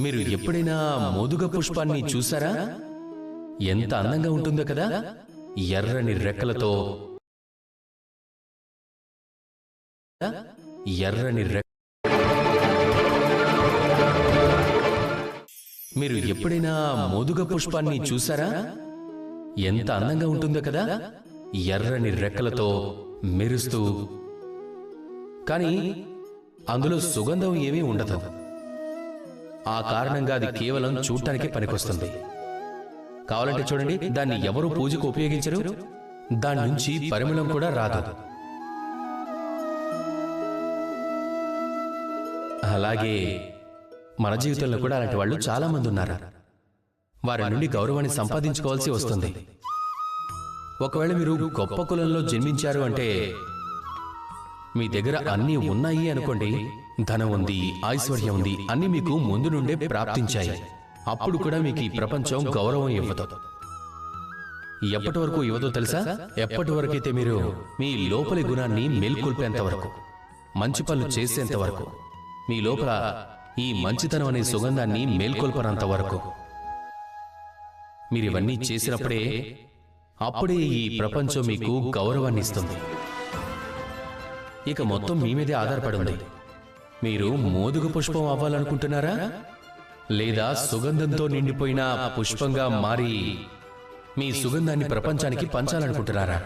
మీరు ఎప్పుడైనా మోదుగ పుష్పాన్ని చూసారా? ఎంత అందంగా ఉంటుందో కదా, ఎర్రని రెక్కలతో. మీరు ఎప్పుడైనా మోదుగ పుష్పాన్ని చూసారా? ఎంత అందంగా ఉంటుందో కదా, ఎర్రని రెక్కలతో మెరుస్తూ. కానీ అందులో సుగంధం ఏమీ ఉండదు. ఆ కారణంగా అది కేవలం చూడటానికే పనికొస్తుంది. కావాలంటే చూడండి, దాన్ని ఎవరు పూజకు ఉపయోగించరు, దాని నుంచి పరిమళం కూడా రాదు. అలాగే మన జీవితంలో కూడా అలాంటి వాళ్ళు చాలా మంది ఉన్నారు. వారి నుండి గౌరవాన్ని సంపాదించుకోవాల్సి వస్తుంది. ఒకవేళ మీరు గొప్ప కులంలో జన్మించారు అంటే మీ దగ్గర అన్నీ ఉన్నాయి అనుకోండి, ధనం ఉంది, ఐశ్వర్యం ఉంది, అన్నీ మీకు ముందు నుండే ప్రాప్తించాయి. అప్పుడు కూడా మీకు ఈ ప్రపంచం గౌరవం ఇవ్వదు. ఎప్పటి వరకు ఇవ్వదో తెలుసా? ఎప్పటి వరకైతే మీరు మీ లోపలి గుణాన్ని మేల్కొల్పేంత వరకు, మంచి పనులు చేసేంత వరకు, మీ లోపల ఈ మంచితనం అనే సుగంధాన్ని మేల్కొల్పనంత వరకు. మీరు ఇవన్నీ చేసినప్పుడే అప్పుడే ఈ ప్రపంచం మీకు గౌరవాన్ని ఇస్తుంది. ఇక మొత్తం మీ మీదే ఆధారపడి ఉంది. మీరు మోదుగ పుష్పం అవ్వాలనుకుంటున్నారా, లేదా సుగంధంతో నిండిపోయిన పుష్పంగా మారి మీ సుగంధాన్ని ప్రపంచానికి పంచాలనుకుంటున్నారా?